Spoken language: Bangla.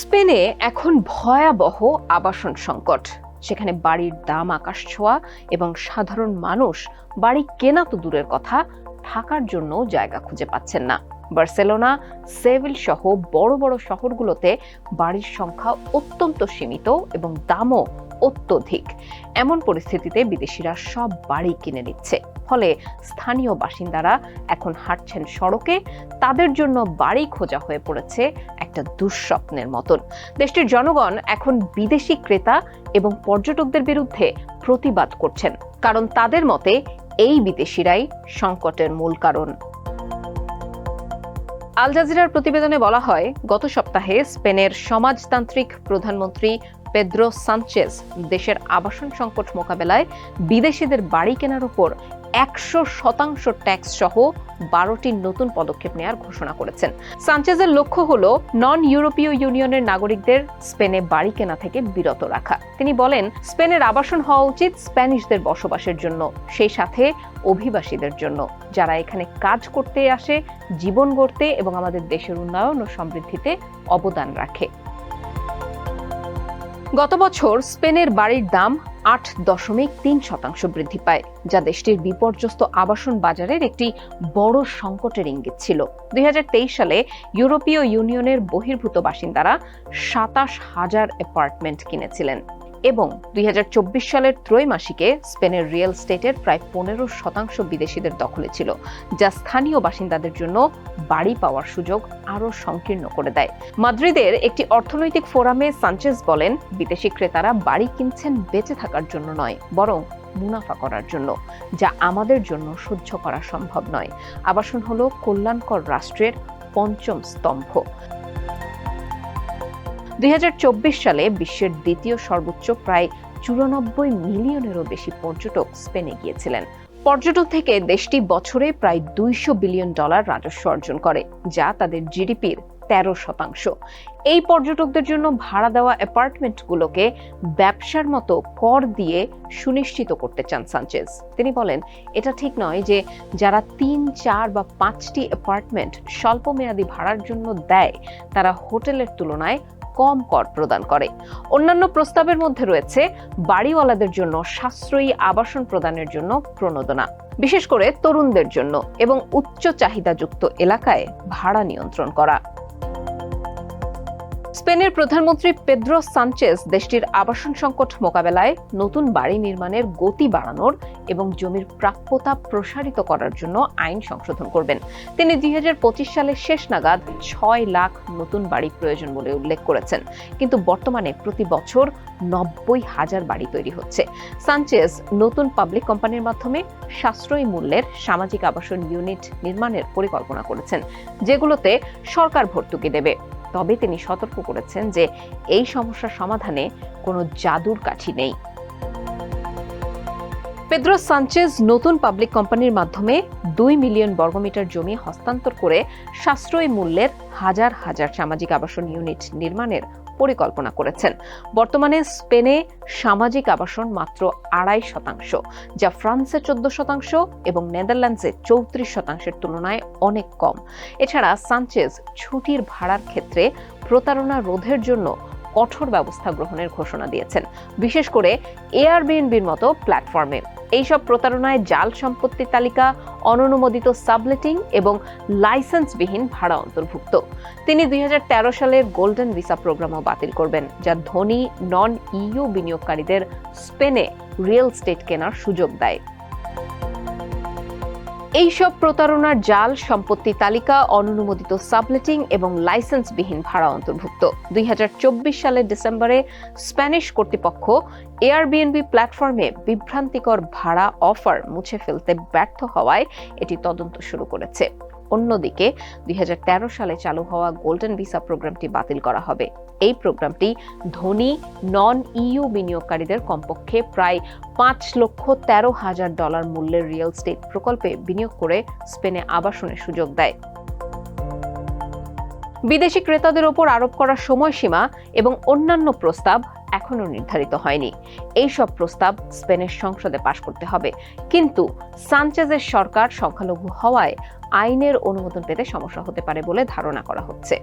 স্পেনে এখন ভয়াবহ আবাসন সংকট। সেখানে বাড়ির দাম আকাশ ছোঁয়া এবং সাধারণ মানুষ বাড়ি কেনা তো দূরের কথা, থাকার জন্য জায়গা খুঁজে পাচ্ছেন না। বার্সেলোনা, সেভিল সহ বড় বড় শহরগুলোতে বাড়ির সংখ্যা অত্যন্ত সীমিত এবং দামও অত্যধিক। এমন পরিস্থিতিতে বিদেশিরা সব বাড়ি কিনে নিচ্ছে। ফলে স্থানীয় বাসিন্দারা এখন হাঁটছেন সড়কে। তাদের জন্য বাড়ি খোঁজা হয়ে পড়েছে একটা দুঃস্বপ্নের মতন। দেশটির জনগণ এখন বিদেশি ক্রেতা এবং পর্যটকদের বিরুদ্ধে প্রতিবাদ করছেন, কারণ তাদের মতে এই বিদেশিরাই সংকটের মূল কারণ। আল জাজিরার প্রতিবেদনে বলা হয়, গত সপ্তাহে স্পেনের সমাজতান্ত্রিক প্রধানমন্ত্রী পেদ্রো সানচেজ দেশের আবাসন সংকট মোকাবেলায় বিদেশিদের বাড়ি কেনার উপর 100% ট্যাক্স সহ 12টি নতুন পদক্ষেপ নেওয়ার ঘোষণা করেছেন। সানচেজের লক্ষ্য হলো নন ইউরোপীয় ইউনিয়নের নাগরিকদের স্পেনে বাড়ি কেনা থেকে বিরত রাখা। তিনি বলেন, স্পেনের আবাসন হওয়া উচিত স্প্যানিশদের বসবাসের জন্য, সেই সাথে অভিবাসীদের জন্য, যারা এখানে কাজ করতে আসে, জীবন গড়তে এবং আমাদের দেশের উন্নয়ন ও সমৃদ্ধিতে অবদান রাখে। গত বছর স্পেনের বাড়ির দাম 8.3% বৃদ্ধি পায়, যা দেশটির বিপর্যস্ত আবাসন বাজারের একটি বড় সংকটের ইঙ্গিত ছিল। 2023 সালে ইউরোপীয় ইউনিয়নের বহির্ভূত বাসিন্দারা 27,000 অ্যাপার্টমেন্ট কিনেছিলেন এবং 2024 সালের ত্রৈমাসিকে স্পেনের রিয়েল এস্টেটের প্রায় 15% বিদেশিদের দখলে ছিল, যা স্থানীয় বাসিন্দাদের জন্য বাড়ি পাওয়ার সুযোগ আরও সংকীর্ণ করে দেয়। মাদ্রিদের একটি অর্থনৈতিক ফোরামে সানচেজ বলেন, বিদেশি ক্রেতারা বাড়ি কিনছেন বেঁচে থাকার জন্য নয়, বরং মুনাফা করার জন্য, যা আমাদের জন্য সহ্য করা সম্ভব নয়। আবাসন হলো কল্যাণকর রাষ্ট্রের পঞ্চম স্তম্ভ। 2024 সালে বিশ্বের দ্বিতীয় সর্বোচ্চ প্রায় 94 মিলিয়নেরও বেশি পর্যটক স্পেনে গিয়েছিলেন। পর্যটন থেকে দেশটি বছরে প্রায় $200 বিলিয়ন রাজস্ব অর্জন করে, যা তাদের জিডিপির 13%। এই পর্যটকদের জন্য ভাড়া দেওয়া অ্যাপার্টমেন্টগুলোকে ব্যবসার মতো কর দিয়ে সুনিশ্চিত করতে চান সানচেজ। তিনি বলেন, এটা ঠিক নয় যে যারা 3, 4 বা 5টি অ্যাপার্টমেন্ট স্বল্পমেয়াদী ভাড়ার জন্য দেয়, তারা হোটেলের তুলনায় কম কর প্রদান করে। অন্যান্য প্রস্তাবের মধ্যে রয়েছে বাড়িওয়ালাদের জন্য সাশ্রয়ী আবাসন প্রদানের জন্য প্রণোদনা, বিশেষ করে তরুণদের জন্য, এবং উচ্চ চাহিদাযুক্ত এলাকায় ভাড়া নিয়ন্ত্রণ করা। স্পেনের প্রধানমন্ত্রী পেদ্রো সানচেজ দেশটির আবাসন সংকট মোকাবেলায় নতুন বাড়ি নির্মাণের গতি বাড়ানোর এবং জমির প্রাপ্যতা প্রসারিত করার জন্য আইন সংশোধন করবেন। তিনি 2025 সালের শেষ নাগাদ 6 লাখ নতুন বাড়ি প্রয়োজন বলে উল্লেখ করেছেন, কিন্তু বর্তমানে প্রতি বছর 90,000 বাড়ি তৈরি হচ্ছে। সানচেজ নতুন পাবলিক কোম্পানির মাধ্যমে সাশ্রয়ী মূল্যের সামাজিক আবাসন ইউনিট নির্মাণের পরিকল্পনা করেছেন, যেগুলোতে সরকার ভর্তুকি দেবে। তবে তিনি সতর্ক করেছেন যে এই সমস্যার সমাধানে কোনো জাদুর কাঠি নেই। পেদ্রো সানচেজ নতুন পাবলিক কোম্পানির মাধ্যমে 2 মিলিয়ন বর্গমিটার জমি হস্তান্তর করে সাশ্রয়ী মূল্যের হাজার হাজার সামাজিক আবাসন ইউনিট নির্মাণের পরিকল্পনা করেছেন। বর্তমানে স্পেনে সামাজিক আবাসন মাত্র 2.5%, যা ফ্রান্সে 14% এবং নেদারল্যান্ডসে 34%-এর তুলনায় অনেক কম। এছাড়া সানচেজ ছুটির ভাড়ার ক্ষেত্রে প্রতারণা রোধের জন্য কঠোর ব্যবস্থা গ্রহণের ঘোষণা দিয়েছেন, বিশেষ করে এয়ারবিএনবির মতো প্ল্যাটফর্মে। এইসব প্রতারণায় জাল সম্পত্তির তালিকা, অননুমোদিত সাবলেটিং এবং লাইসেন্সবিহীন ভাড়া অন্তর্ভুক্ত। তিনি 2013 সালের গোল্ডেন ভিসা প্রোগ্রামও বাতিল করবেন, যা ধনী নন ইইউ বিনিয়োগকারীদের স্পেনে রিয়েল এস্টেট কেনার সুযোগ দেয়। এইসব প্রতারণার জাল সম্পত্তি তালিকা, অননুমোদিত সাবলেটিং এবং লাইসেন্সবিহীন ভাড়া অন্তর্ভুক্ত। 2024 সালের ডিসেম্বরে স্প্যানিশ কর্তৃপক্ষ এয়ারবিএনবি প্ল্যাটফর্মে বিভ্রান্তিকর ভাড়া অফার মুছে ফেলতে ব্যর্থ হওয়ায় এটি তদন্ত শুরু করেছে। অন্যদিকে 2013 সালে চালু হওয়া গোল্ডেন ভিসা প্রোগ্রামটি বাতিল করা হবে। এই প্রোগ্রামটি ধনী নন ইইউ বিনিয়োগকারীদের কমপক্ষে প্রায় $5,13,000 মূল্যের রিয়েল এস্টেট প্রকল্পে বিনিয়োগ করে স্পেনে আবাসনের সুযোগ দেয়। বিদেশি ক্রেতাদের ওপর আরোপ করা সময়সীমা এবং অন্যান্য প্রস্তাব এখনো নির্ধারিত হয়নি। এই সব প্রস্তাব স্পেনের সংসদে পাশ করতে হবে, কিন্তু সানচেজের সরকার সংখ্যালঘু হওয়ায় আইনের অনুমোদন পেতে সমস্যা হতে পারে বলে ধারণা করা হচ্ছে।